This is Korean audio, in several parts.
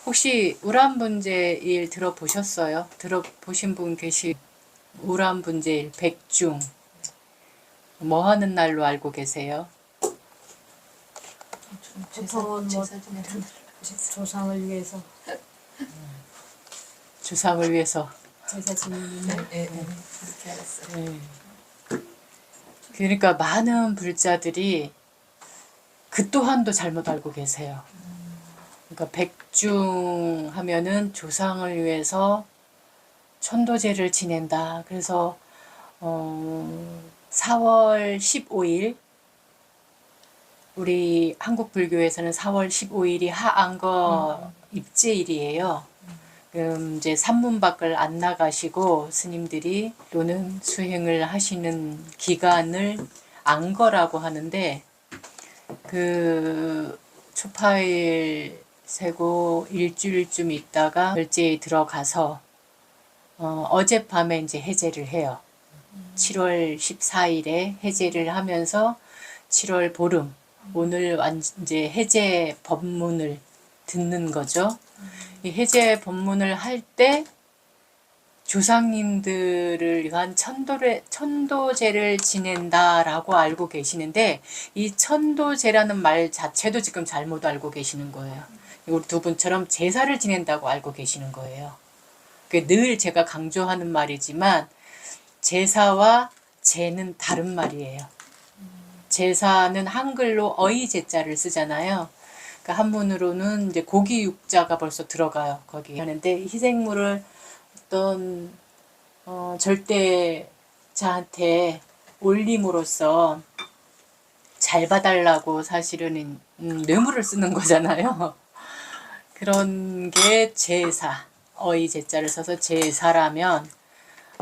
혹시 우란분재일 들어보셨어요? 들어보신 분 계시? 우란분재일 백중 뭐 하는 날로 알고 계세요? 보통은 뭐 조상을 위해서 주상을 위해서. 제사 지내는 날. 그렇게 알았어요. 네. 그러니까 많은 불자들이 그 또한도 잘못 알고 계세요. 그러니까 백중 하면은 조상을 위해서 천도제를 지낸다. 그래서 4월 15일 우리 한국 불교에서는 4월 15일이 하안거 입제일이에요. 그럼 이제 산문 밖을 안 나가시고 스님들이 또는 수행을 하시는 기간을 안거라고 하는데, 그 초파일 세고 일주일쯤 있다가 별제에 들어가서 어젯밤에 이제 해제를 해요. 7월 14일에 해제를 하면서 7월 보름, 오늘 이제 해제 법문을 듣는 거죠. 이 해제 법문을 할 때 조상님들을 위한 천도제를 지낸다라고 알고 계시는데, 이 천도제라는 말 자체도 지금 잘못 알고 계시는 거예요. 우리 두 분처럼 제사를 지낸다고 알고 계시는 거예요. 늘 제가 강조하는 말이지만 제사와 제는 다른 말이에요. 제사는 한글로 어이제자를 쓰잖아요. 그러니까 한문으로는 이제 고기 육자가 벌써 들어가요. 거기 하는데 희생물을 어떤 절대자한테 올림으로써 잘 봐달라고 사실은 뇌물을 쓰는 거잖아요. 그런 게 제사, 어이제자를 써서 제사라면,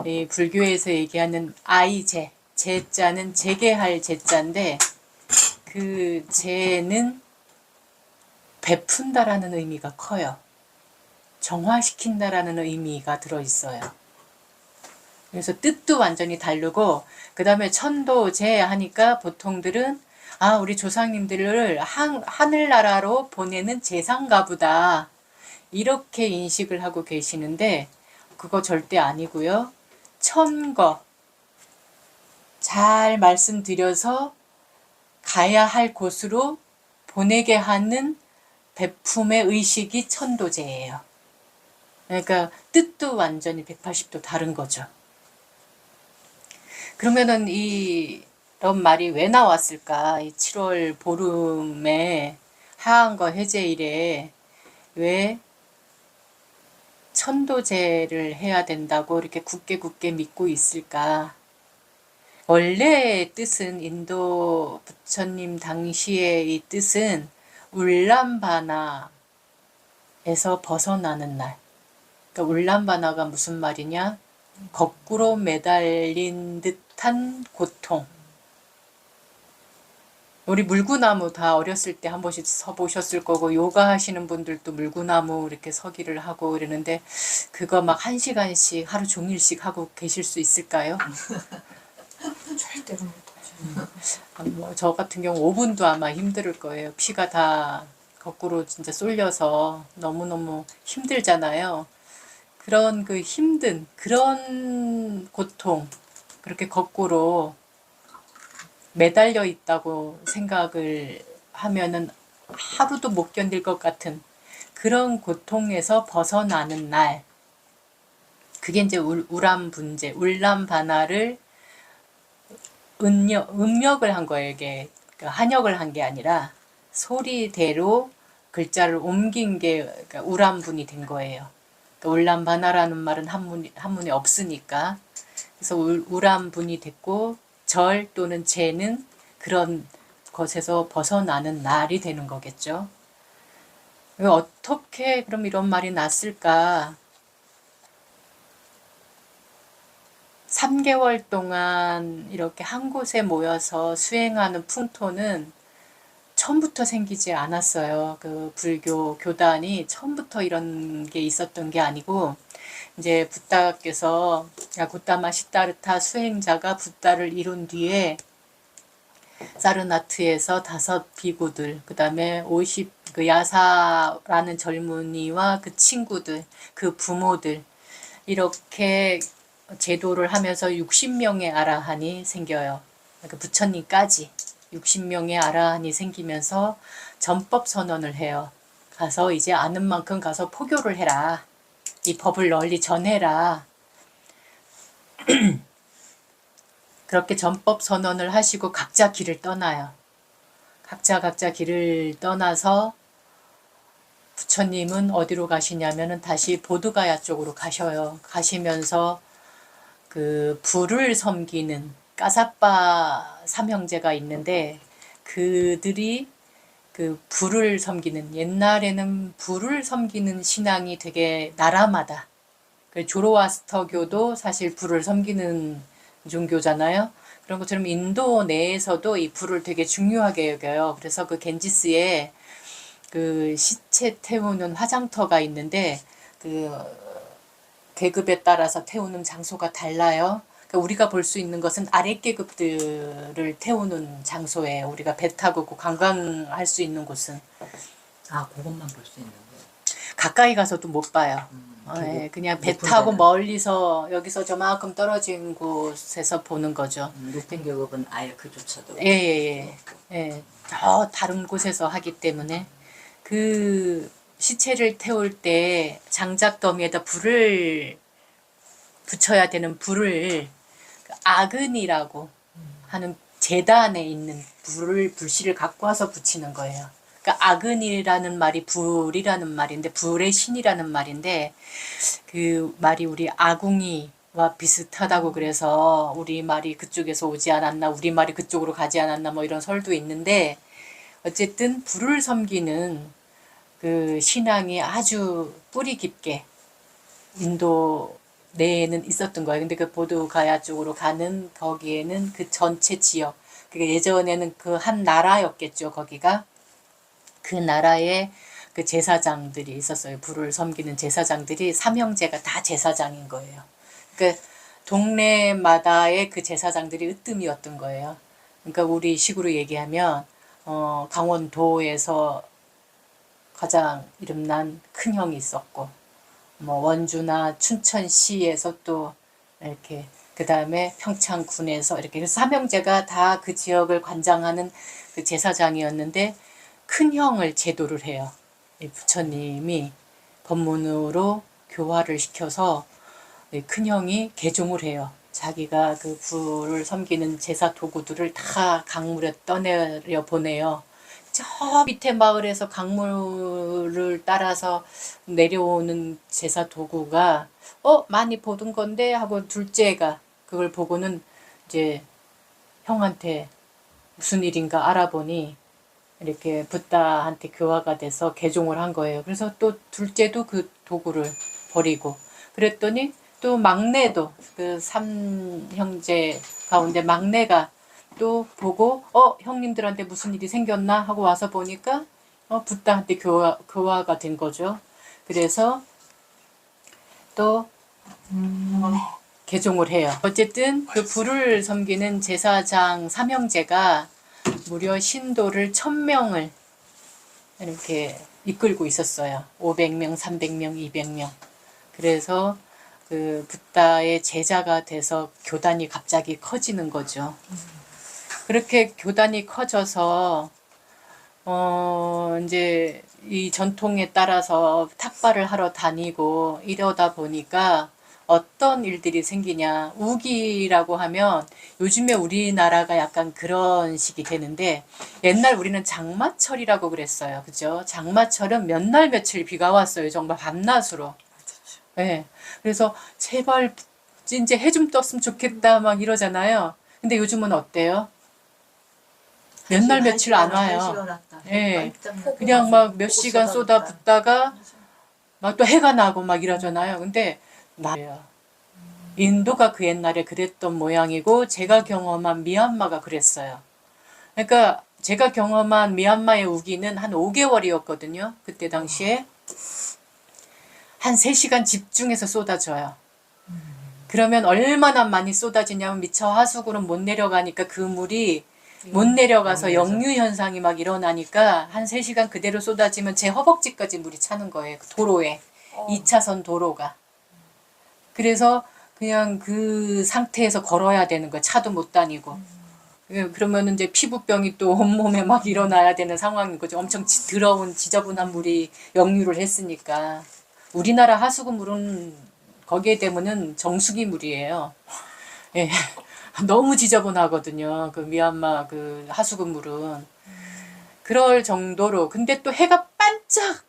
이 불교에서 얘기하는 아이제, 제자는 재개할 제자인데, 그 제는 베푼다라는 의미가 커요. 정화시킨다라는 의미가 들어있어요. 그래서 뜻도 완전히 다르고, 그 다음에 천도제 하니까 보통들은 우리 조상님들을 하늘나라로 보내는 제사인가 보다, 이렇게 인식을 하고 계시는데 그거 절대 아니고요. 천거, 잘 말씀드려서 가야 할 곳으로 보내게 하는 베품의 의식이 천도제예요. 그러니까 뜻도 완전히 180도 다른 거죠. 그러면은 이런 말이 왜 나왔을까? 이 7월 보름에 하안거 해제일에 왜 천도제를 해야 된다고 이렇게 굳게 믿고 있을까? 원래의 뜻은, 인도 부처님 당시의 이 뜻은 울람바나에서 벗어나는 날. 그러니까 울람바나가 무슨 말이냐? 거꾸로 매달린 듯한 고통. 우리 물구나무 다 어렸을 때 한 번씩 서보셨을 거고, 요가 하시는 분들도 물구나무 이렇게 서기를 하고 이러는데, 그거 막 1시간씩 하루 종일씩 하고 계실 수 있을까요? 절대로 못하죠. 저 같은 경우 5분도 아마 힘들 거예요. 피가 다 거꾸로 진짜 쏠려서 너무너무 힘들잖아요. 그런 그 힘든 그런 고통, 그렇게 거꾸로 매달려 있다고 생각을 하면은 하루도 못 견딜 것 같은 그런 고통에서 벗어나는 날, 그게 이제 우람분재, 울람바나를 음력을 한 거예요. 이게 한역을 한 게 아니라 소리대로 글자를 옮긴 게, 그러니까 우람분이 된 거예요. 그러니까 울람바나라는 말은 한문에 없으니까. 그래서 우람분이 됐고, 절 또는 제는 그런 것에서 벗어나는 날이 되는 거겠죠. 어떻게 그럼 이런 말이 났을까? 3개월 동안 이렇게 한 곳에 모여서 수행하는 풍토는 처음부터 생기지 않았어요. 그 불교 교단이 처음부터 이런 게 있었던 게 아니고, 이제 붓다께서 고타마 시다르타 수행자가 붓다를 이룬 뒤에 사르나트에서 5비구들, 그 다음에 50, 야사라는 젊은이와 그 친구들, 그 부모들, 이렇게 제도를 하면서 60명의 아라한이 생겨요. 그러니까 부처님까지 60명의 아라한이 생기면서 전법 선언을 해요. 가서 이제 아는 만큼 가서 포교를 해라. 이 법을 널리 전해라. 그렇게 전법 선언을 하시고 각자 길을 떠나요. 각자 길을 떠나서 부처님은 어디로 가시냐면은 다시 보드가야 쪽으로 가셔요. 가시면서 그 불을 섬기는 까사빠 삼형제가 있는데 그들이 그 불을 섬기는, 옛날에는 불을 섬기는 신앙이 되게 나라마다, 그 조로아스터교도 사실 불을 섬기는 종교잖아요. 그런 것처럼 인도 내에서도 이 불을 되게 중요하게 여겨요. 그래서 그 겐지스에 그 시체 태우는 화장터가 있는데 그 계급에 따라서 태우는 장소가 달라요. 그러니까 우리가 볼 수 있는 것은 아래 계급들을 태우는 장소예요. 우리가 배 타고 관광할 수 있는 곳은 아, 그것만 볼 수 있는 거예요. 가까이 가서도 못 봐요. 예, 그냥 배 높은 타고 데는. 멀리서 여기서 저만큼 떨어진 곳에서 보는 거죠. 높은 계급은 아예 그조차도. 예. 더 다른 곳에서 하기 때문에 그 시체를 태울 때 장작 더미에다 불을 붙여야 되는 불을 아근이라고 하는 제단에 있는 불씨를 갖고 와서 붙이는 거예요. 그러니까 아근이라는 말이 불이라는 말인데, 불의 신이라는 말인데, 그 말이 우리 아궁이와 비슷하다고, 그래서 우리 말이 그쪽에서 오지 않았나, 우리 말이 그쪽으로 가지 않았나, 뭐 이런 설도 있는데, 어쨌든 불을 섬기는 그 신앙이 아주 뿌리 깊게 인도 내에는 있었던 거예요. 근데 그 보드가야 쪽으로 가는 거기에는 그 전체 지역, 그게 예전에는 그 한 나라였겠죠. 거기가 그 나라에 그 제사장들이 있었어요. 불을 섬기는 제사장들이 삼형제가 다 제사장인 거예요. 그 동네마다의 그 제사장들이 으뜸이었던 거예요. 그러니까 우리 식으로 얘기하면 강원도에서 가장 이름난 큰 형이 있었고, 뭐 원주나 춘천시에서 또 이렇게, 그 다음에 평창군에서 이렇게, 그래서 삼형제가 다 그 지역을 관장하는 그 제사장이었는데, 큰 형을 제도를 해요. 이 부처님이 법문으로 교화를 시켜서 큰 형이 개종을 해요. 자기가 그 불을 섬기는 제사 도구들을 다 강물에 떠내려 보내요. 저 밑에 마을에서 강물을 따라서 내려오는 제사 도구가 많이 보던 건데 하고, 둘째가 그걸 보고는 이제 형한테 무슨 일인가 알아보니 이렇게 붓다한테 교화가 돼서 개종을 한 거예요. 그래서 또 둘째도 그 도구를 버리고, 그랬더니 또 막내도, 그 삼형제 가운데 막내가 또 보고 형님들한테 무슨 일이 생겼나 하고 와서 보니까 붓다한테 교화가 된 거죠. 그래서 또 개종을 해요. 어쨌든 그 불을 섬기는 제사장 삼형제가 무려 신도를 1000명을 이렇게 이끌고 있었어요. 500명, 300명, 200명. 그래서 그 붓다의 제자가 돼서 교단이 갑자기 커지는 거죠. 그렇게 교단이 커져서 이제 이 전통에 따라서 탁발을 하러 다니고 이러다 보니까 어떤 일들이 생기냐. 우기라고 하면 요즘에 우리나라가 약간 그런 식이 되는데, 옛날 우리는 장마철이라고 그랬어요. 그죠? 장마철은 몇 날 며칠 비가 왔어요. 정말 밤낮으로. 네. 그래서 제발 이제 해 좀 떴으면 좋겠다 막 이러잖아요. 근데 요즘은 어때요? 몇 날 며칠 안 와요. 예. 그냥 막 몇 시간 쏟아붓다가 막 또 해가 나고 막 이러잖아요. 근데 나예요. 인도가 그 옛날에 그랬던 모양이고, 제가 경험한 미얀마가 그랬어요. 그러니까 제가 경험한 미얀마의 우기는 한 5개월이었거든요. 그때 당시에 한 3시간 집중해서 쏟아져요. 그러면 얼마나 많이 쏟아지냐면 미처 하수구는 못 내려가니까 그 물이 못 내려가서 역류해서. 역류 현상이 막 일어나니까 한 3시간 그대로 쏟아지면 제 허벅지까지 물이 차는 거예요. 도로에. 2차선 도로가. 그래서 그냥 그 상태에서 걸어야 되는 거예요. 차도 못 다니고. 그러면 이제 피부병이 또 온몸에 막 일어나야 되는 상황인 거죠. 엄청 더러운 지저분한 물이 역류를 했으니까. 우리나라 하수구 물은 거기에 대면은 정수기 물이에요. 예. 너무 지저분하거든요. 그 미얀마 그 하수구 물은. 그럴 정도로. 근데 또 해가 반짝,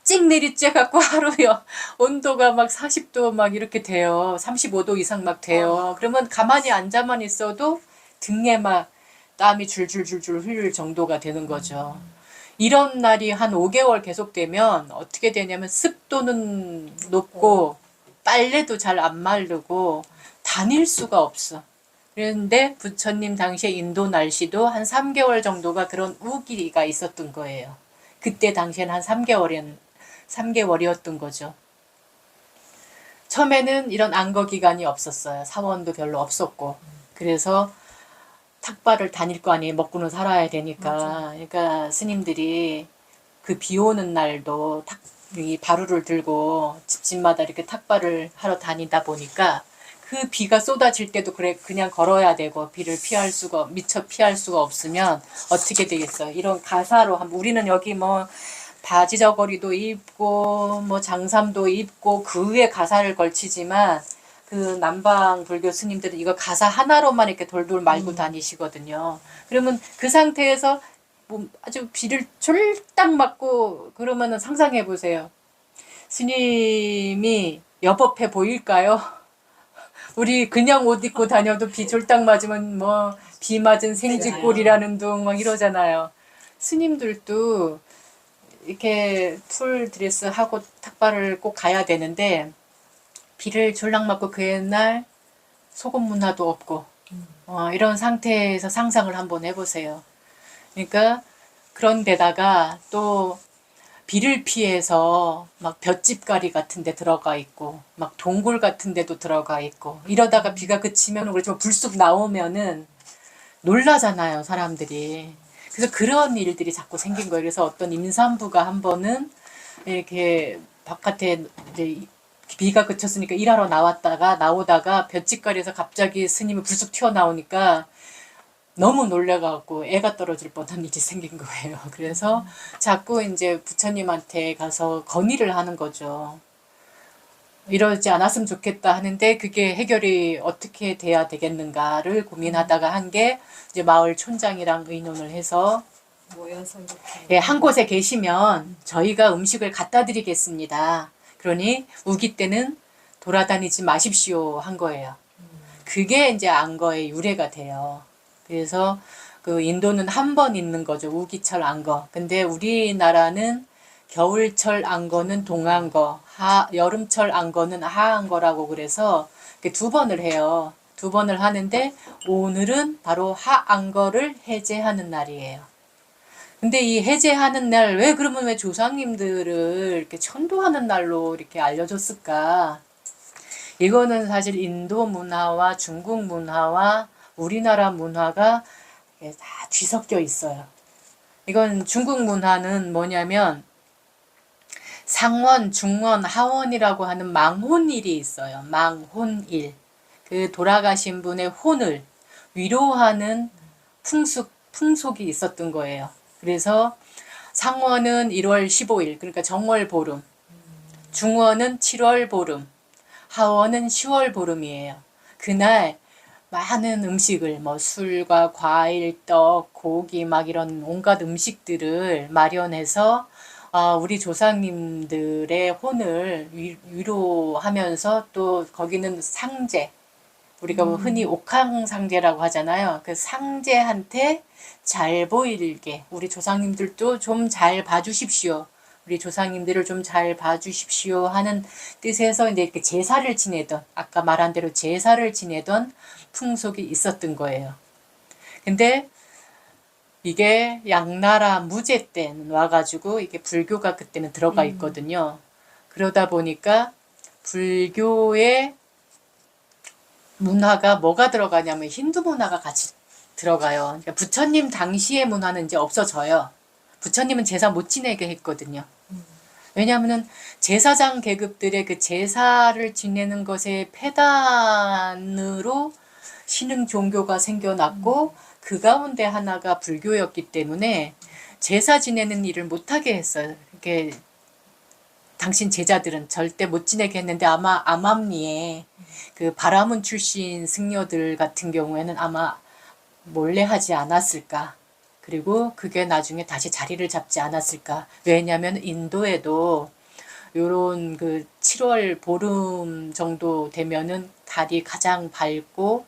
쨍쨍 내리쬐갖고 하루요. 온도가 막 40도 막 이렇게 돼요. 35도 이상 막 돼요. 그러면 가만히 앉아만 있어도 등에 막 땀이 줄줄줄줄 흘릴 정도가 되는 거죠. 이런 날이 한 5개월 계속되면 어떻게 되냐면 습도는 높고 빨래도 잘 안 마르고 다닐 수가 없어. 그런데 부처님 당시에 인도 날씨도 한 3개월 정도가 그런 우기가 있었던 거예요. 그때 당시에는 한 3개월이었던 거죠. 처음에는 이런 안거 기간이 없었어요. 사원도 별로 없었고. 그래서 탁발을 다닐 거 아니에요. 먹고는 살아야 되니까. 그러니까 스님들이 그 비 오는 날도 이 바루를 들고 집집마다 이렇게 탁발을 하러 다니다 보니까 그 비가 쏟아질 때도 그냥 걸어야 되고 비를 미처 피할 수가 없으면 어떻게 되겠어요. 이런 가사로 하면 우리는 여기 뭐 바지 저고리도 입고 뭐 장삼도 입고 그 위에 가사를 걸치지만 그 남방 불교 스님들은 이거 가사 하나로만 이렇게 돌돌 말고 다니시거든요. 그러면 그 상태에서 뭐 아주 비를 쫄딱 맞고 그러면은 상상해 보세요. 스님이 여법해 보일까요? 우리 그냥 옷 입고 다녀도 비 쫄딱 맞으면 뭐 비 맞은 생쥐꼴이라는 둥 막 이러잖아요. 스님들도 이렇게 풀 드레스 하고 탁발을 꼭 가야 되는데 비를 졸락 맞고 그 옛날 속옷 문화도 없고 이런 상태에서 상상을 한번 해보세요. 그러니까 그런 데다가 또 비를 피해서 막 볏짚가리 같은 데 들어가 있고 막 동굴 같은 데도 들어가 있고 이러다가 비가 그치면 그렇지만 불쑥 나오면은 놀라잖아요, 사람들이. 그래서 그런 일들이 자꾸 생긴 거예요. 그래서 어떤 임산부가 한 번은 이렇게 바깥에 이제 비가 그쳤으니까 일하러 나오다가 볏짚가리에서 갑자기 스님이 불쑥 튀어나오니까 너무 놀래갖고 애가 떨어질 뻔한 일이 생긴 거예요. 그래서 자꾸 이제 부처님한테 가서 건의를 하는 거죠. 이러지 않았으면 좋겠다 하는데 그게 해결이 어떻게 돼야 되겠는가를 고민하다가 한 게 이제 마을 촌장이랑 의논을 해서 모여서 이렇게 예, 한 곳에 계시면 저희가 음식을 갖다 드리겠습니다. 그러니 우기 때는 돌아다니지 마십시오 한 거예요. 그게 이제 안거의 유래가 돼요. 그래서 그 인도는 한 번 있는 거죠. 우기철 안거. 근데 우리나라는 겨울철 안거는 동안거, 여름철 안거는 하안거라고 그래서 두 번을 해요. 2번을 하는데 오늘은 바로 하안거를 해제하는 날이에요. 근데 이 해제하는 날, 왜 조상님들을 이렇게 천도하는 날로 이렇게 알려줬을까? 이거는 사실 인도 문화와 중국 문화와 우리나라 문화가 다 뒤섞여 있어요. 이건 중국 문화는 뭐냐면 상원, 중원, 하원이라고 하는 망혼일이 있어요. 망혼일. 그 돌아가신 분의 혼을 위로하는 풍속이 있었던 거예요. 그래서 상원은 1월 15일, 그러니까 정월 보름. 중원은 7월 보름. 하원은 10월 보름이에요. 그날 많은 음식을 뭐 술과 과일, 떡, 고기 막 이런 온갖 음식들을 마련해서 우리 조상님들의 혼을 위로하면서 또 거기는 상제, 우리가 흔히 옥황상제라고 하잖아요. 그 상제한테 잘 보이게 우리 조상님들도 좀 잘 봐주십시오. 우리 조상님들을 좀 잘 봐주십시오 하는 뜻에서 이제 이렇게 제사를 지내던, 아까 말한 대로 제사를 지내던 풍속이 있었던 거예요. 근데 이게 양나라 무제 때 와가지고 이게 불교가 그때는 들어가 있거든요. 그러다 보니까 불교의 문화가 뭐가 들어가냐면 힌두 문화가 같이 들어가요. 그러니까 부처님 당시의 문화는 이제 없어져요. 부처님은 제사 못 지내게 했거든요. 왜냐하면은 제사장 계급들의 그 제사를 지내는 것의 폐단으로 신흥 종교가 생겨났고 그 가운데 하나가 불교였기 때문에 제사 지내는 일을 못하게 했어요. 이렇게 당신 제자들은 절대 못 지내게 했는데 아마 암암리에 그 바라문 출신 승려들 같은 경우에는 아마 몰래 하지 않았을까. 그리고 그게 나중에 다시 자리를 잡지 않았을까. 왜냐하면 인도에도 요런 그 7월 보름 정도 되면은 달이 가장 밝고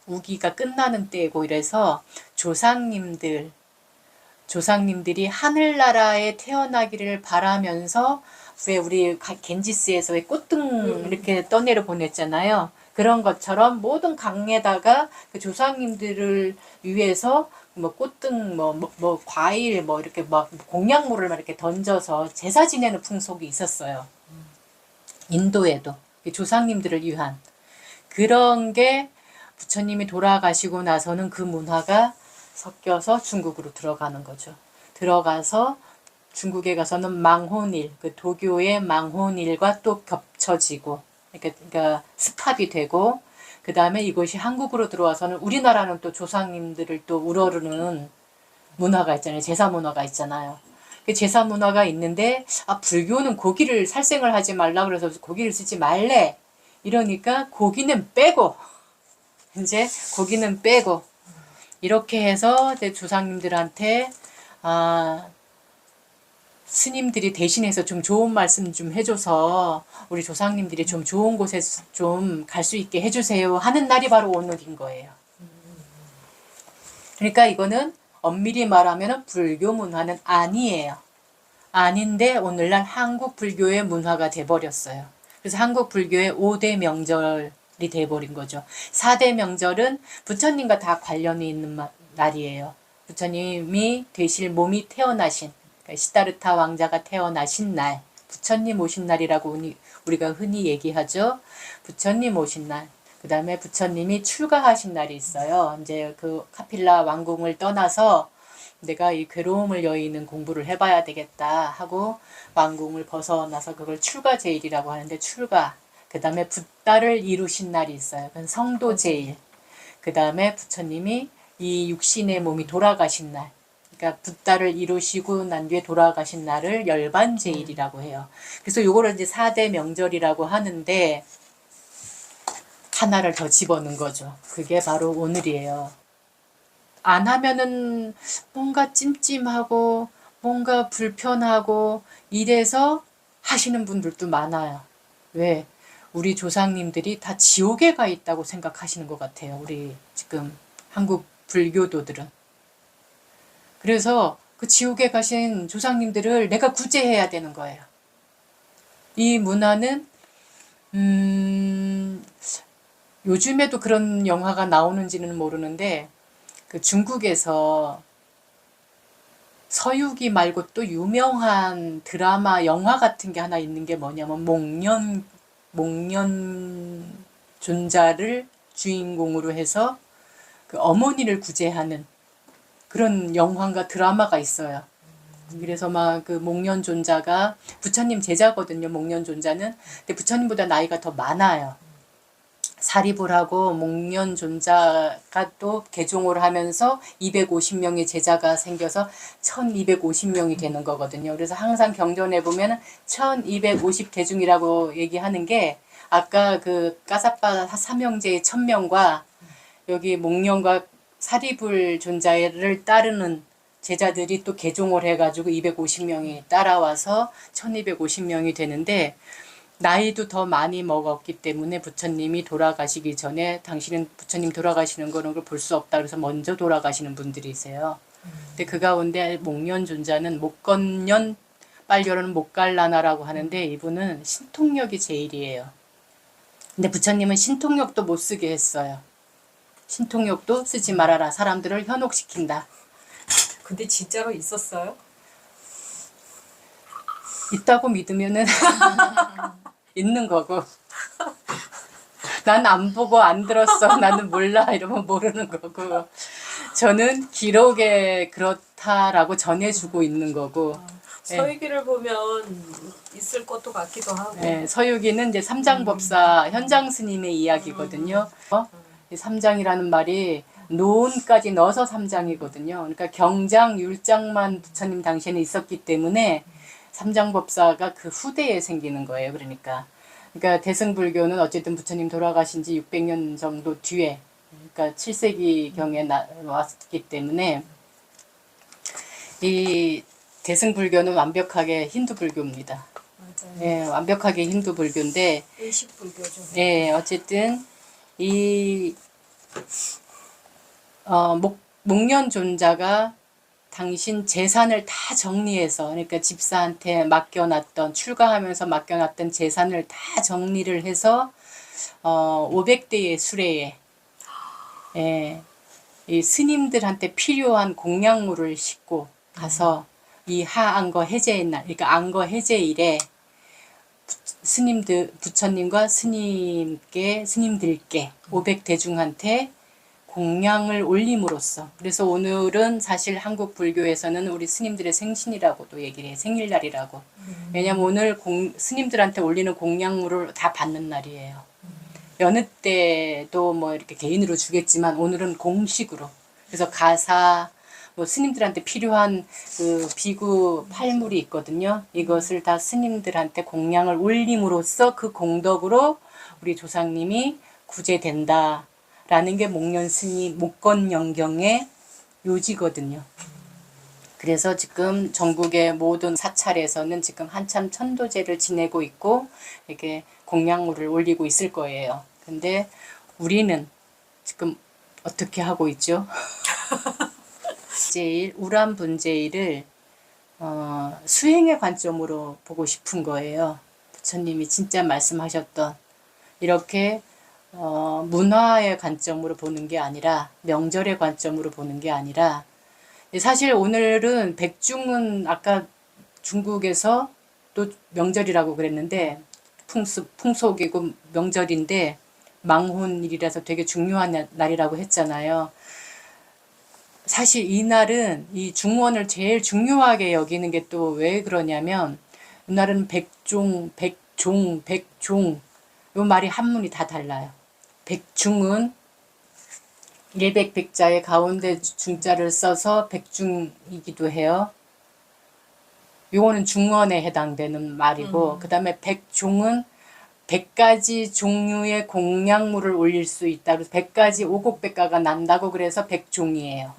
우기가 끝나는 때고 이래서 조상님들이 하늘나라에 태어나기를 바라면서 왜 우리 겐지스에서의 꽃등 이렇게 떠내려 보냈잖아요. 그런 것처럼 모든 강에다가 그 조상님들을 위해서 뭐 꽃등 뭐 과일 뭐 이렇게 막 공약물을 막 이렇게 던져서 제사 지내는 풍속이 있었어요. 인도에도 조상님들을 위한 그런 게 부처님이 돌아가시고 나서는 그 문화가 섞여서 중국으로 들어가는 거죠. 들어가서 중국에 가서는 망혼일, 그 도교의 망혼일과 또 겹쳐지고, 그러니까 스탑이 되고, 그 다음에 이것이 한국으로 들어와서는 우리나라는 또 조상님들을 또 우러르는 문화가 있잖아요. 제사 문화가 있잖아요. 그 제사 문화가 있는데, 불교는 고기를 살생을 하지 말라 그래서 고기를 쓰지 말래. 이러니까 고기는 빼고, 이렇게 해서 이제 조상님들한테, 스님들이 대신해서 좀 좋은 말씀 좀 해줘서 우리 조상님들이 좀 좋은 곳에 좀 갈 수 있게 해주세요 하는 날이 바로 오늘인 거예요. 그러니까 이거는 엄밀히 말하면 불교 문화는 아니에요. 아닌데 오늘날 한국 불교의 문화가 돼버렸어요. 그래서 한국 불교의 5대 명절이 돼버린 거죠. 4대 명절은 부처님과 다 관련이 있는 날이에요. 부처님이 되실 몸이 태어나신 시다르타 왕자가 태어나신 날, 부처님 오신 날이라고 우리가 흔히 얘기하죠. 부처님 오신 날. 그 다음에 부처님이 출가하신 날이 있어요. 이제 그 카필라 왕궁을 떠나서 내가 이 괴로움을 여의는 공부를 해봐야 되겠다 하고 왕궁을 벗어나서 그걸 출가제일이라고 하는데 출가. 그 다음에 붓다를 이루신 날이 있어요. 그건 성도제일. 그 다음에 부처님이 이 육신의 몸이 돌아가신 날. 그러니까 붓다를 이루시고 난 뒤에 돌아가신 날을 열반제일이라고 해요. 그래서 요거를 이제 4대 명절이라고 하는데 하나를 더 집어넣은 거죠. 그게 바로 오늘이에요. 안 하면은 뭔가 찜찜하고 뭔가 불편하고 이래서 하시는 분들도 많아요. 왜? 우리 조상님들이 다 지옥에 가 있다고 생각하시는 것 같아요. 우리 지금 한국 불교도들은. 그래서 그 지옥에 가신 조상님들을 내가 구제해야 되는 거예요. 이 문화는 요즘에도 그런 영화가 나오는지는 모르는데 그 중국에서 서유기 말고 또 유명한 드라마 영화 같은 게 하나 있는 게 뭐냐면 목련존자를 주인공으로 해서 그 어머니를 구제하는 그런 영화가 드라마가 있어요. 그래서 막 그 목련존자가 부처님 제자거든요. 목련존자는. 근데 부처님보다 나이가 더 많아요. 사립을 하고 목련존자가 또 개종을 하면서 250명의 제자가 생겨서 1250명이 되는 거거든요. 그래서 항상 경전에 보면 1250 개중이라고 얘기하는 게 아까 그 까사빠 삼형제의 1000명과 여기 목련과 사리불 존자를 따르는 제자들이 또 개종을 해가지고 250명이 따라와서 1250명이 되는데 나이도 더 많이 먹었기 때문에 부처님이 돌아가시기 전에 당신은 부처님 돌아가시는 거는 볼 수 없다 그래서 먼저 돌아가시는 분들이세요. 근데 그 가운데 목련존자는 목건년 빨려는 목갈라나라고 하는데 이분은 신통력이 제일이에요. 근데 부처님은 신통력도 못 쓰게 했어요. 신통력도 쓰지 말아라. 사람들을 현혹시킨다. 근데 진짜로 있었어요? 있다고 믿으면은 있는 거고. 난 안 보고 안 들었어. 나는 몰라. 이러면 모르는 거고. 저는 기록에 그렇다라고 전해주고 있는 거고, 서유기를 보면 있을 것도 같기도 하고. 네, 서유기는 이제 삼장법사 현장 스님의 이야기거든요. 이 삼장이라는 말이 노은까지 넣어서 삼장이거든요. 그러니까 경장, 율장만 부처님 당시에는 있었기 때문에 삼장법사가 그 후대에 생기는 거예요. 그러니까 대승불교는 어쨌든 부처님 돌아가신 지 600년 정도 뒤에, 그러니까 7세기 경에 왔기 때문에 이 대승불교는 완벽하게 힌두불교입니다. 맞아요. 예, 완벽하게 힌두불교인데, 의식불교죠. 예, 어쨌든 이 목련존자가 당신 재산을 다 정리해서, 그러니까 집사한테 맡겨놨던, 출가하면서 맡겨놨던 재산을 다 정리를 해서 500대의 수레에, 예, 이 스님들한테 필요한 공양물을 싣고 가서 이 하안거 해제의 날, 그러니까 안거 해제일에 부처님과 스님들께 500대중한테 공양을 올림으로써, 그래서 오늘은 사실 한국 불교에서는 우리 스님들의 생신이라고도 얘기를 해, 생일날이라고. 왜냐면 오늘 스님들한테 올리는 공양물을 다 받는 날이에요. 여느 때도 뭐 이렇게 개인으로 주겠지만 오늘은 공식으로. 그래서 가사, 뭐 스님들한테 필요한 그 비구 팔물이 있거든요. 이것을 다 스님들한테 공양을 올림으로써 그 공덕으로 우리 조상님이 구제된다라는 게 목련 스님 목건영경의 요지거든요. 그래서 지금 전국의 모든 사찰에서는 지금 한참 천도제를 지내고 있고 이렇게 공양물을 올리고 있을 거예요. 근데 우리는 지금 어떻게 하고 있죠? 제일 우람분제일을 수행의 관점으로 보고 싶은 거예요. 부처님이 진짜 말씀하셨던 이렇게 문화의 관점으로 보는 게 아니라, 명절의 관점으로 보는 게 아니라, 사실 오늘은 백중은 아까 중국에서 또 명절이라고 그랬는데 풍속이고 명절인데 망혼일이라서 되게 중요한 날이라고 했잖아요. 사실 이 날은 이 중원을 제일 중요하게 여기는 게 또 왜 그러냐면, 이날은 백종 요 말이 한문이 다 달라요. 백중은 일백백자의 가운데 중자를 써서 백중이기도 해요. 요거는 중원에 해당되는 말이고, 그 다음에 백종은 100가지 종류의 공양물을 올릴 수 있다. 그래서 100가지 오곡백가가 난다고 그래서 백종이에요.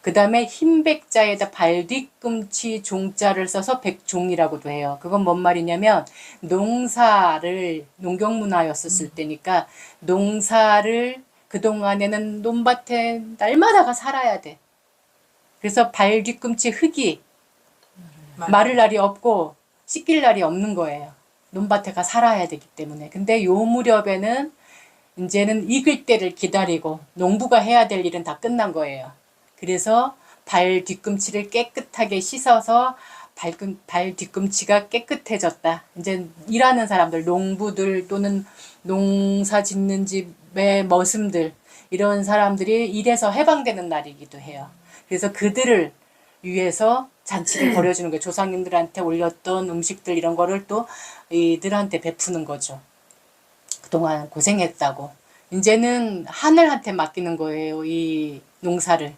그 다음에 흰 백자에다 발뒤꿈치 종자를 써서 백종이라고도 해요. 그건 뭔 말이냐면, 농경문화였었을 때니까 농사를 그동안에는 논밭에 날마다가 살아야 돼. 그래서 발 뒤꿈치 흙이 마를 날이 없고 씻길 날이 없는 거예요. 논밭에 가 살아야 되기 때문에. 근데 요 무렵에는 이제는 익을 때를 기다리고 농부가 해야 될 일은 다 끝난 거예요. 그래서 발 뒤꿈치를 깨끗하게 씻어서 발 뒤꿈치가 깨끗해졌다. 이제 일하는 사람들, 농부들 또는 농사 짓는 집의 머슴들, 이런 사람들이 일에서 해방되는 날이기도 해요. 그래서 그들을 위해서 잔치를 벌여주는 거예요. 조상님들한테 올렸던 음식들 이런 거를 또 이들한테 베푸는 거죠. 그동안 고생했다고. 이제는 하늘한테 맡기는 거예요. 이 농사를.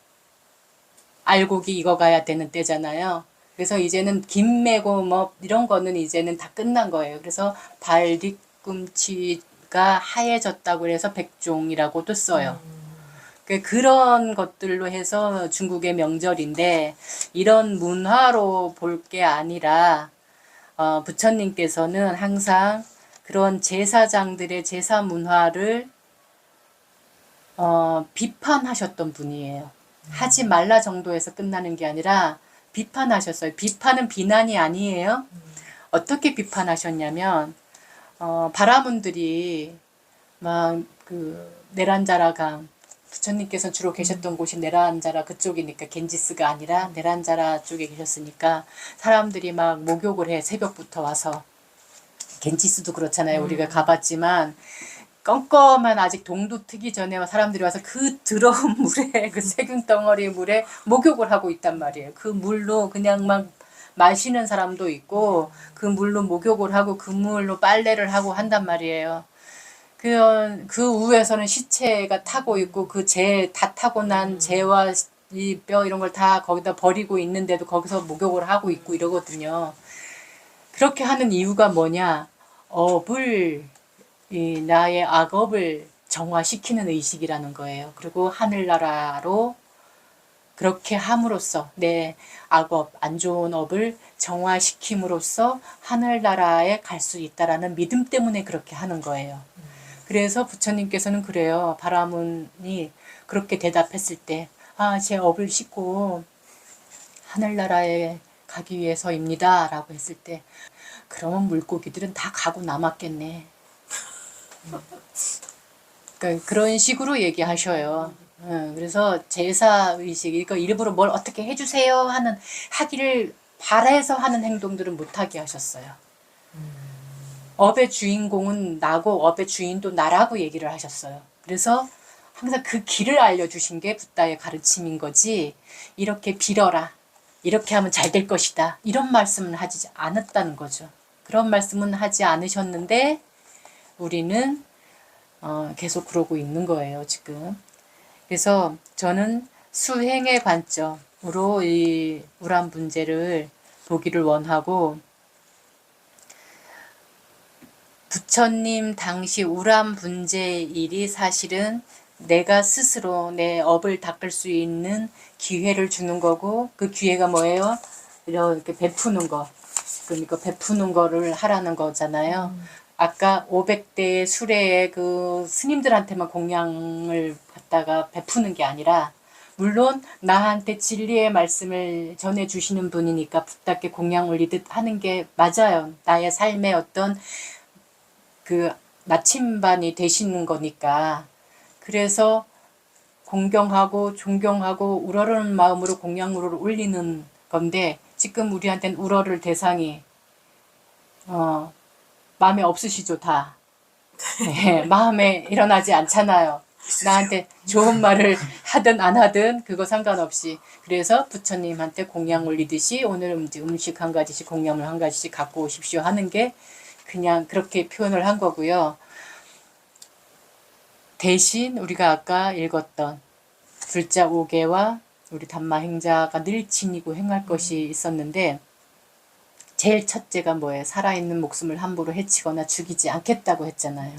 알곡이 익어가야 되는 때잖아요. 그래서 이제는 김 메고 뭐 이런 거는 이제는 다 끝난 거예요. 그래서 발 뒤꿈치가 하얘졌다고 해서 백종이라고도 써요. 그런 것들로 해서 중국의 명절인데, 이런 문화로 볼 게 아니라 부처님께서는 항상 그런 제사장들의 제사 문화를 비판하셨던 분이에요. 하지 말라 정도에서 끝나는 게 아니라 비판하셨어요. 비판은 비난이 아니에요. 어떻게 비판하셨냐면, 바라문들이 막 네란자라강, 부처님께서 주로 계셨던 곳이 네란자라 그쪽이니까 겐지스가 아니라 네란자라 쪽에 계셨으니까 사람들이 막 목욕을 해. 새벽부터 와서. 겐지스도 그렇잖아요. 우리가 가봤지만 껌껌한 아직 동도 트기 전에 사람들이 와서 그 더러운 물에 그 세균 덩어리 물에 목욕을 하고 있단 말이에요. 그 물로 그냥 막 마시는 사람도 있고 그 물로 목욕을 하고 그 물로 빨래를 하고 한단 말이에요. 그 위에서는 시체가 타고 있고 그 재 다 타고 난 재와 이 뼈 이런 걸 다 거기다 버리고 있는데도 거기서 목욕을 하고 있고 이러거든요. 그렇게 하는 이유가 뭐냐? 업을 나의 악업을 정화시키는 의식이라는 거예요. 그리고 하늘나라로 그렇게 함으로써 내 악업, 안 좋은 업을 정화시킴으로써 하늘나라에 갈 수 있다라는 믿음 때문에 그렇게 하는 거예요. 그래서 부처님께서는 그래요. 바라문이 그렇게 대답했을 때, 제 업을 씻고 하늘나라에 가기 위해서입니다. 라고 했을 때, 그러면 물고기들은 다 가고 남았겠네. 그러니까 그런 식으로 얘기하셔요. 그래서 제사의식, 이거 일부러 뭘 어떻게 해주세요 하기를 바라서 하는 행동들은 못하게 하셨어요. 업의 주인공은 나고 업의 주인도 나라고 얘기를 하셨어요. 그래서 항상 그 길을 알려주신 게 붓다의 가르침인 거지, 이렇게 빌어라, 이렇게 하면 잘 될 것이다, 이런 말씀은 하지 않았다는 거죠. 그런 말씀은 하지 않으셨는데 우리는 계속 그러고 있는 거예요, 지금. 그래서 저는 수행의 관점으로 이 우람분재를 보기를 원하고, 부처님 당시 우람분재일이 사실은 내가 스스로 내 업을 닦을 수 있는 기회를 주는 거고, 그 기회가 뭐예요? 이렇게 베푸는 거. 그러니까 베푸는 거를 하라는 거잖아요. 아까 500대의 수레에 그 스님들한테만 공양을 갖다가 베푸는 게 아니라, 물론 나한테 진리의 말씀을 전해주시는 분이니까 붓답게 공양 올리듯 하는 게 맞아요. 나의 삶의 어떤 그 나침반이 되시는 거니까. 그래서 공경하고 존경하고 우러르는 마음으로 공양물을 올리는 건데, 지금 우리한테는 우러를 대상이 마음에 없으시죠, 다. 네, 마음에 일어나지 않잖아요. 나한테 좋은 말을 하든 안 하든 그거 상관없이. 그래서 부처님한테 공양 올리듯이 오늘 음식 한 가지씩, 공양물 한 가지씩 갖고 오십시오 하는 게 그냥 그렇게 표현을 한 거고요. 대신 우리가 아까 읽었던 불자 5개와 우리 담마 행자가 늘 지니고 행할 것이 있었는데, 제일 첫째가 뭐예요? 살아있는 목숨을 함부로 해치거나 죽이지 않겠다고 했잖아요.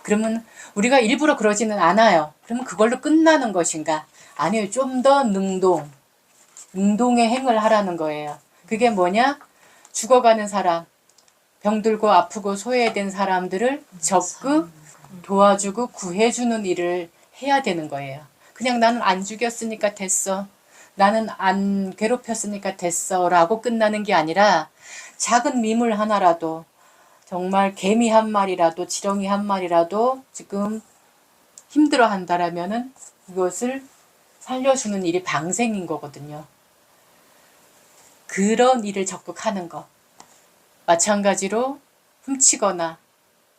그러면 우리가 일부러 그러지는 않아요. 그러면 그걸로 끝나는 것인가? 아니요. 좀 더 능동의 행을 하라는 거예요. 그게 뭐냐? 죽어가는 사람, 병들고 아프고 소외된 사람들을 적극 도와주고 구해주는 일을 해야 되는 거예요. 그냥 나는 안 죽였으니까 됐어, 나는 안 괴롭혔으니까 됐어 라고 끝나는 게 아니라, 작은 미물 하나라도, 정말 개미 한 마리라도 지렁이 한 마리라도 지금 힘들어 한다라면은 그것을 살려주는 일이 방생인 거거든요. 그런 일을 적극 하는 거. 마찬가지로 훔치거나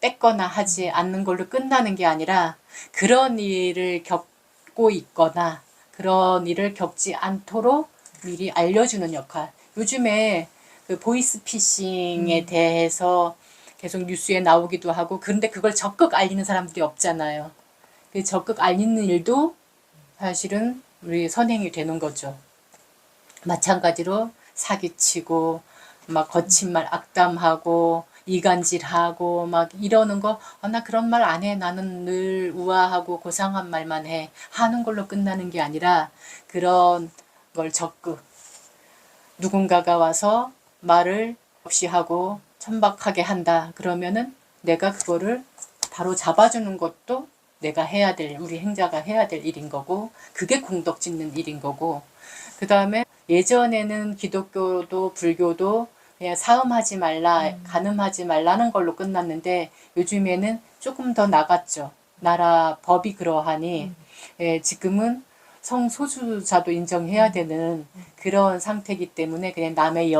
뺏거나 하지 않는 걸로 끝나는 게 아니라, 그런 일을 겪고 있거나 그런 일을 겪지 않도록 미리 알려주는 역할. 요즘에 그 보이스피싱에 대해서 계속 뉴스에 나오기도 하고, 그런데 그걸 적극 알리는 사람들이 없잖아요. 그 적극 알리는 일도 사실은 우리 선행이 되는 거죠. 마찬가지로 사기치고 막 거친 말 악담하고 이간질하고 막 이러는 거, 나 그런 말 안 해, 나는 늘 우아하고 고상한 말만 해 하는 걸로 끝나는 게 아니라, 그런 걸 적극, 누군가가 와서 말을 없이 하고 천박하게 한다 그러면은 내가 그거를 바로 잡아주는 것도 내가 해야 될, 우리 행자가 해야 될 일인 거고, 그게 공덕 짓는 일인 거고. 그 다음에 예전에는 기독교도 불교도 그냥 사음하지 말라, 간음하지 말라는 걸로 끝났는데, 요즘에는 조금 더 나갔죠. 나라 법이 그러하니 지금은 성소수자도 인정해야 되는 그런 상태이기 때문에, 그냥 남의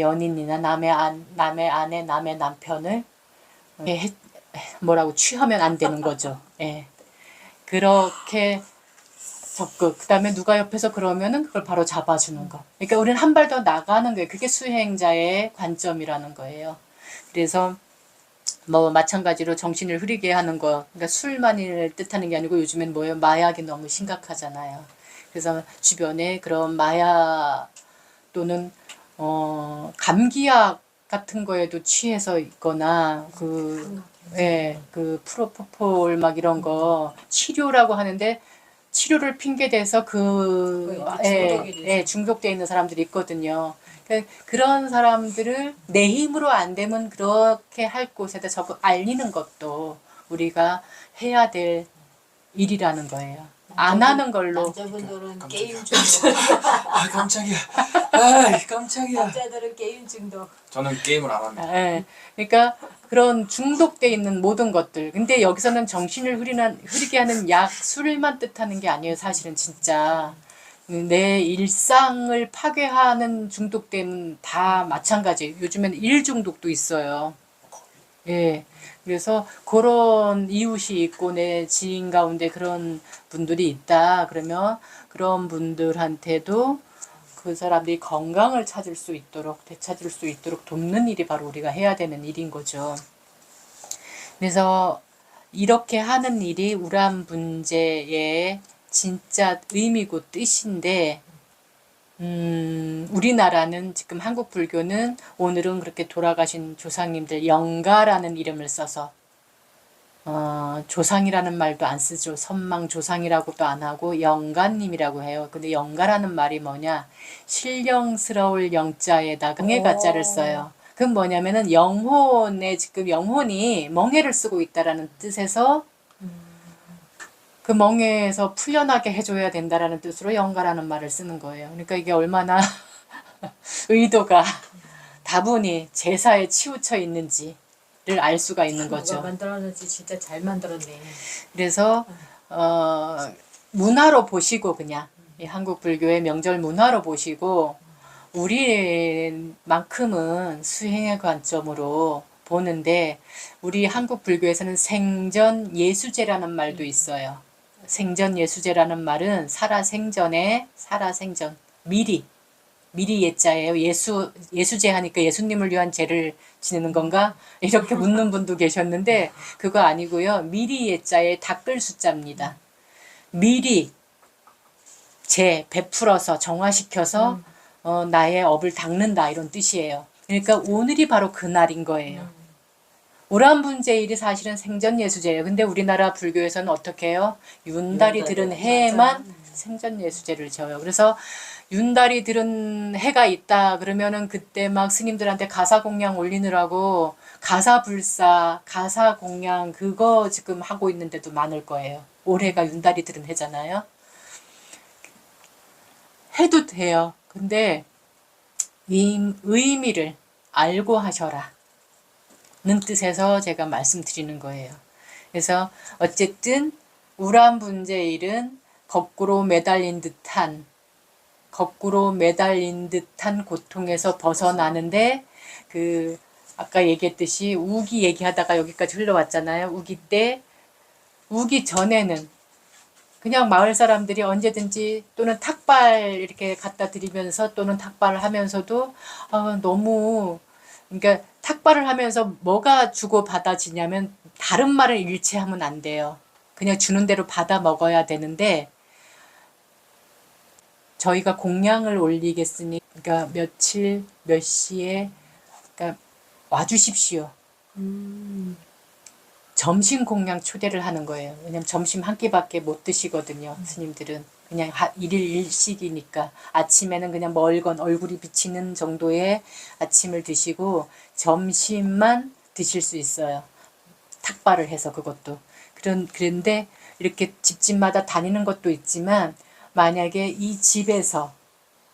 연인이나 남의 아내, 남의 남편을 뭐라고 취하면 안 되는 거죠. 예. 그렇게 적극. 그다음에 누가 옆에서 그러면은 그걸 바로 잡아주는 거. 그러니까 우리는 한 발 더 나가는 거예요. 그게 수행자의 관점이라는 거예요. 그래서 뭐 마찬가지로 정신을 흐리게 하는 거. 그러니까 술만을 뜻하는 게 아니고 요즘엔 뭐예요? 마약이 너무 심각하잖아요. 그래서 주변에 그런 마약 또는 감기약 같은 거에도 취해서 있거나 그 프로포폴 막 이런 거 치료라고 하는데 치료를 핑계 대서 중독돼 있는 사람들이 있거든요. 그러니까 그런 사람들을 내 힘으로 안 되면 그렇게 할 곳에다 적극 알리는 것도 우리가 해야 될 일이라는 거예요. 안 하는 걸로. 남자분들은 깜짝이야. 게임 중독. 아 깜짝이야. 아 깜짝이야. 남자들은 게임 중독. 저는 게임을 안 합니다. 예. 그러니까 그런 중독돼 있는 모든 것들. 근데 여기서는 정신을 흐리게 하는 약, 술만 뜻하는 게 아니에요. 사실은 진짜. 내 일상을 파괴하는 중독되면 다 마찬가지. 요즘엔 일 중독도 있어요. 예. 그래서 그런 이웃이 있고 내 지인 가운데 그런 분들이 있다. 그러면 그런 분들한테도 그 사람들이 건강을 찾을 수 있도록, 되찾을 수 있도록 돕는 일이 바로 우리가 해야 되는 일인 거죠. 그래서 이렇게 하는 일이 우란 분재의 진짜 의미고 뜻인데, 우리나라는 지금 한국 불교는 오늘은 그렇게 돌아가신 조상님들 영가라는 이름을 써서 조상이라는 말도 안 쓰죠. 선망 조상이라고도 안 하고 영가님이라고 해요. 근데 영가라는 말이 뭐냐? 신령스러울 영자에다가 멍해 가자를 써요. 그건 뭐냐면은 영혼에 지금 영혼이 멍해를 쓰고 있다라는 뜻에서 그 멍해에서 풀려나게 해줘야 된다라는 뜻으로 영가라는 말을 쓰는 거예요. 그러니까 이게 얼마나 의도가 다분히 제사에 치우쳐 있는지를 알 수가 있는 거죠. 누가 만들었는지 진짜 잘 만들었네. 그래서 문화로 보시고 그냥 이 한국 불교의 명절 문화로 보시고 우리만큼은 수행의 관점으로 보는데 우리 한국 불교에서는 생전 예수제라는 말도 있어요. 생전 예수제라는 말은 살아생전 미리 예자예요. 예수제 하니까 예수님을 위한 제를 지내는 건가? 이렇게 묻는 분도 계셨는데 그거 아니고요. 미리 예자의 닦을 숫자입니다. 미리 제 베풀어서 정화시켜서 나의 업을 닦는다 이런 뜻이에요. 그러니까 오늘이 바로 그날인 거예요. 우란분제일이 사실은 생전예수제예요. 근데 우리나라 불교에서는 어떻게 해요? 윤달이 들은 해에만 생전예수제를 지어요. 그래서 윤달이 들은 해가 있다 그러면은 그때 막 스님들한테 가사공양 올리느라고 가사불사, 가사공양 그거 지금 하고 있는 데도 많을 거예요. 올해가 윤달이 들은 해잖아요. 해도 돼요. 근데 의미를 알고 하셔라. 는 뜻에서 제가 말씀드리는 거예요. 그래서 어쨌든 우란분제일은 거꾸로 매달린 듯한 고통에서 벗어나는데 그 아까 얘기했듯이 우기 얘기하다가 여기까지 흘러왔잖아요. 우기 전에는 그냥 마을 사람들이 언제든지 또는 탁발 이렇게 갖다 드리면서 또는 탁발을 하면서도 너무 그러니까 탁발을 하면서 뭐가 주고 받아지냐면 다른 말을 일치하면 안 돼요. 그냥 주는 대로 받아 먹어야 되는데 저희가 공양을 올리겠으니 그러니까 며칠 몇 시에 그러니까 와주십시오. 점심 공양 초대를 하는 거예요. 왜냐면 점심 한 끼밖에 못 드시거든요. 스님들은 그냥 일일 일식이니까 아침에는 그냥 멀건 얼굴이 비치는 정도의 아침을 드시고 점심만 드실 수 있어요. 탁발을 해서 그것도 그런데 이렇게 집집마다 다니는 것도 있지만 만약에 이 집에서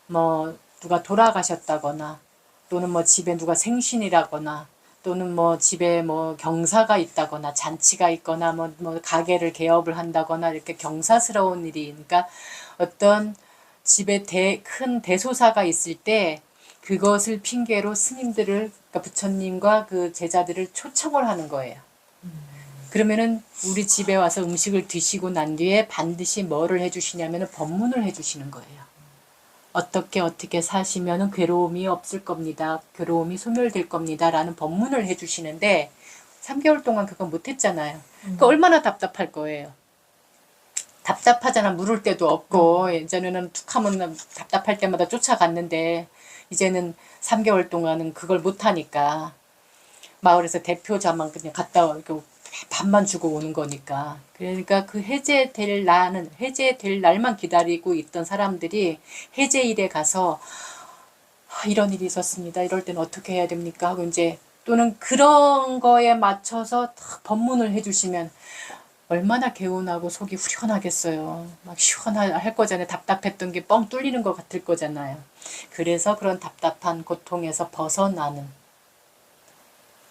뭐 누가 돌아가셨다거나 또는 뭐 집에 누가 생신이라거나 또는 뭐 집에 뭐 경사가 있다거나 잔치가 있거나 뭐 가게를 개업을 한다거나 이렇게 경사스러운 일이 그러니까 어떤 집에 큰 대소사가 있을 때 그것을 핑계로 스님들을 그러니까 부처님과 그 제자들을 초청을 하는 거예요. 그러면은 우리 집에 와서 음식을 드시고 난 뒤에 반드시 뭐를 해주시냐면은 법문을 해주시는 거예요. 어떻게 사시면은 괴로움이 없을 겁니다. 괴로움이 소멸될 겁니다. 라는 법문을 해주시는데 3개월 동안 그거 못했잖아요. 그러니까 얼마나 답답할 거예요. 답답하잖아. 물을 데도 없고 예전에는 툭 하면 답답할 때마다 쫓아갔는데 이제는 3개월 동안은 그걸 못하니까 마을에서 대표자만 그냥 갔다 오고 밥만 주고 오는 거니까. 그러니까 그 해제될 날만 기다리고 있던 사람들이 해제일에 가서 이런 일이 있었습니다. 이럴 때는 어떻게 해야 됩니까? 하고 이제 또는 그런 거에 맞춰서 딱 법문을 해주시면 얼마나 개운하고 속이 후련하겠어요. 막 시원할 거잖아요. 답답했던 게 뻥 뚫리는 것 같을 거잖아요. 그래서 그런 답답한 고통에서 벗어나는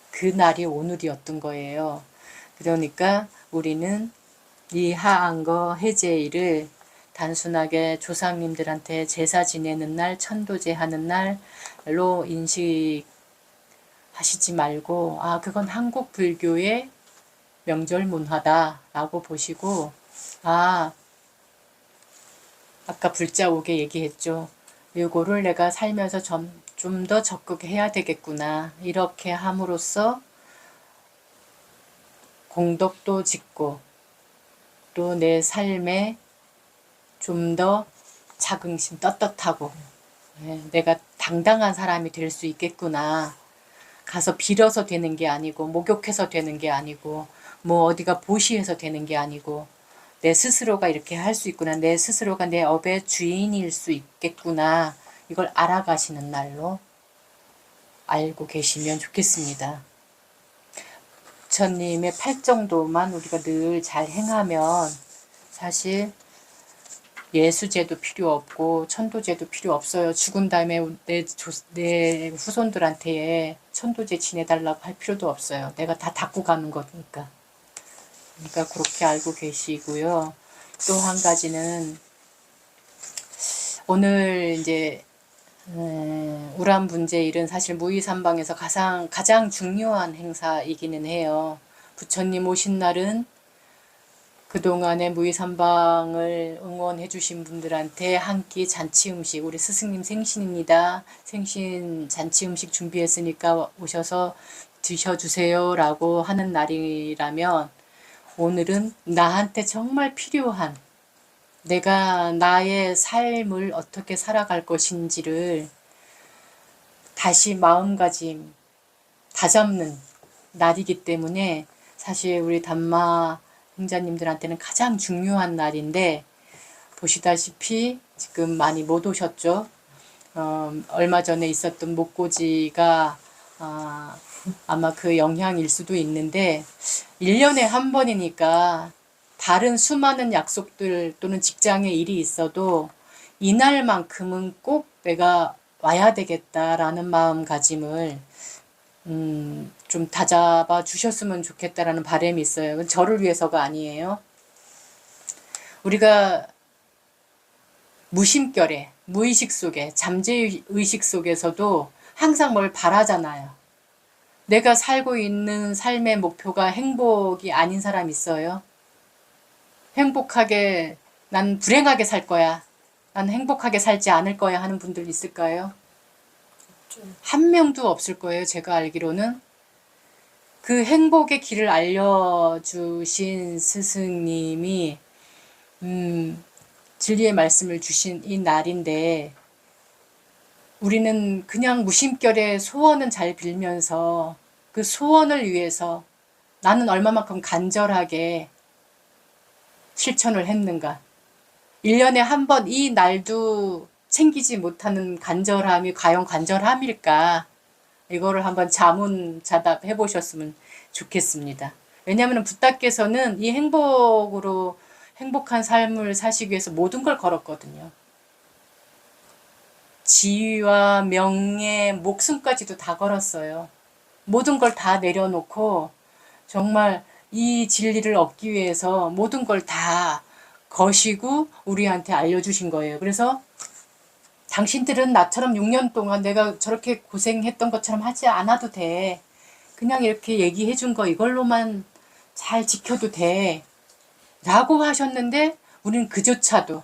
그 날이 오늘이었던 거예요. 그러니까 우리는 이 하안거 해제일을 단순하게 조상님들한테 제사 지내는 날, 천도제 하는 날로 인식하시지 말고 그건 한국 불교의 명절 문화다라고 보시고 아까 불자오게 얘기했죠. 요거를 내가 살면서 좀 더 적극해야 되겠구나. 이렇게 함으로써 공덕도 짓고 또 내 삶에 좀 더 자긍심 떳떳하고 내가 당당한 사람이 될 수 있겠구나. 가서 빌어서 되는 게 아니고 목욕해서 되는 게 아니고 뭐 어디가 보시해서 되는 게 아니고 내 스스로가 이렇게 할 수 있구나. 내 스스로가 내 업의 주인일 수 있겠구나. 이걸 알아가시는 날로 알고 계시면 좋겠습니다. 부처님의 팔정도만 우리가 늘 잘 행하면 사실 예수제도 필요 없고 천도제도 필요 없어요. 죽은 다음에 내 후손들한테 천도제 지내달라고 할 필요도 없어요. 내가 다 닦고 가는 거니까. 그러니까 그렇게 알고 계시고요. 또 한 가지는 오늘 이제 우람분제일은 사실 무의삼방에서 가장 중요한 행사이기는 해요. 부처님 오신 날은 그동안에 무의삼방을 응원해 주신 분들한테 한 끼 잔치 음식, 우리 스승님 생신입니다. 생신 잔치 음식 준비했으니까 오셔서 드셔주세요 라고 하는 날이라면 오늘은 나한테 정말 필요한 내가 나의 삶을 어떻게 살아갈 것인지를 다시 마음가짐 다잡는 날이기 때문에 사실 우리 담마 행자님들한테는 가장 중요한 날인데 보시다시피 지금 많이 못 오셨죠. 얼마 전에 있었던 목고지가 아마 그 영향일 수도 있는데 1년에 한 번이니까 다른 수많은 약속들 또는 직장에 일이 있어도 이날만큼은 꼭 내가 와야 되겠다라는 마음가짐을 좀 다잡아 주셨으면 좋겠다라는 바람이 있어요. 그건 저를 위해서가 아니에요. 우리가 무심결에 무의식 속에 잠재의식 속에서도 항상 뭘 바라잖아요. 내가 살고 있는 삶의 목표가 행복이 아닌 사람 있어요? 행복하게 난 불행하게 살 거야. 난 행복하게 살지 않을 거야 하는 분들 있을까요? 한 명도 없을 거예요. 제가 알기로는. 그 행복의 길을 알려주신 스승님이 진리의 말씀을 주신 이 날인데 우리는 그냥 무심결에 소원은 잘 빌면서 그 소원을 위해서 나는 얼마만큼 간절하게 실천을 했는가. 1년에 한 번 이 날도 챙기지 못하는 간절함이 과연 간절함일까. 이거를 한번 자문자답 해보셨으면 좋겠습니다. 왜냐하면 부다께서는 이 행복한 삶을 사시기 위해서 모든 걸 걸었거든요. 지위와 명예, 목숨까지도 다 걸었어요. 모든 걸 다 내려놓고 정말 이 진리를 얻기 위해서 모든 걸 다 거시고 우리한테 알려주신 거예요. 그래서 당신들은 나처럼 6년 동안 내가 저렇게 고생했던 것처럼 하지 않아도 돼. 그냥 이렇게 얘기해 준 거 이걸로만 잘 지켜도 돼 라고 하셨는데 우리는 그조차도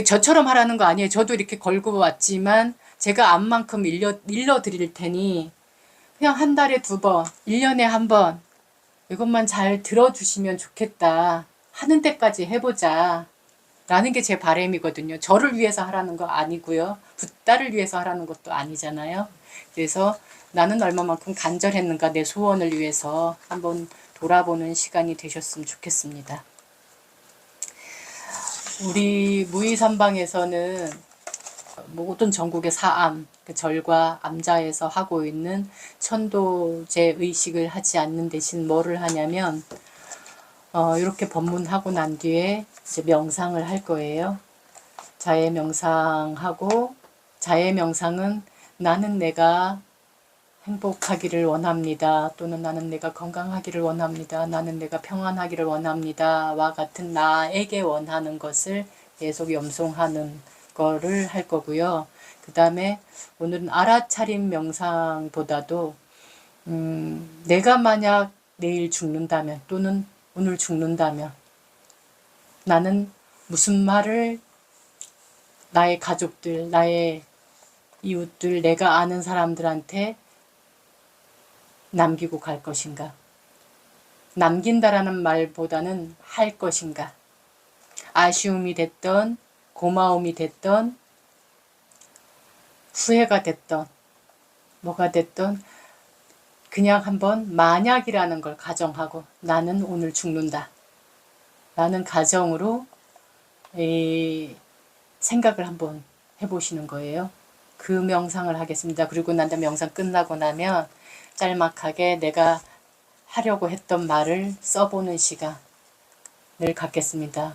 저처럼 하라는 거 아니에요. 저도 이렇게 걸고 왔지만 제가 암만큼 일러 드릴 테니 그냥 한 달에 2번, 1년에 한 번 이것만 잘 들어주시면 좋겠다. 하는 때까지 해보자. 라는 게 제 바람이거든요. 저를 위해서 하라는 거 아니고요. 붓딸을 위해서 하라는 것도 아니잖아요. 그래서 나는 얼마만큼 간절했는가 내 소원을 위해서 한번 돌아보는 시간이 되셨으면 좋겠습니다. 우리 무의삼방에서는 모든 전국의 사암, 그 절과 암자에서 하고 있는 천도제 의식을 하지 않는 대신 뭐를 하냐면 이렇게 법문하고 난 뒤에 이제 명상을 할 거예요. 자해 명상하고 자해 명상은 나는 내가 행복하기를 원합니다. 또는 나는 내가 건강하기를 원합니다. 나는 내가 평안하기를 원합니다. 와 같은 나에게 원하는 것을 계속 염송하는 거를 할 거고요. 그 다음에 오늘은 알아차림 명상보다도 내가 만약 내일 죽는다면 또는 오늘 죽는다면 나는 무슨 말을 나의 가족들, 나의 이웃들, 내가 아는 사람들한테 남기고 갈 것인가? 남긴다라는 말보다는 할 것인가? 아쉬움이 됐던, 고마움이 됐던, 후회가 됐던, 뭐가 됐던 그냥 한번 만약이라는 걸 가정하고 나는 오늘 죽는다. 라는 가정으로 생각을 한번 해보시는 거예요. 그 명상을 하겠습니다. 그리고 난 다음에 명상 끝나고 나면 짤막하게 내가 하려고 했던 말을 써보는 시간을 갖겠습니다.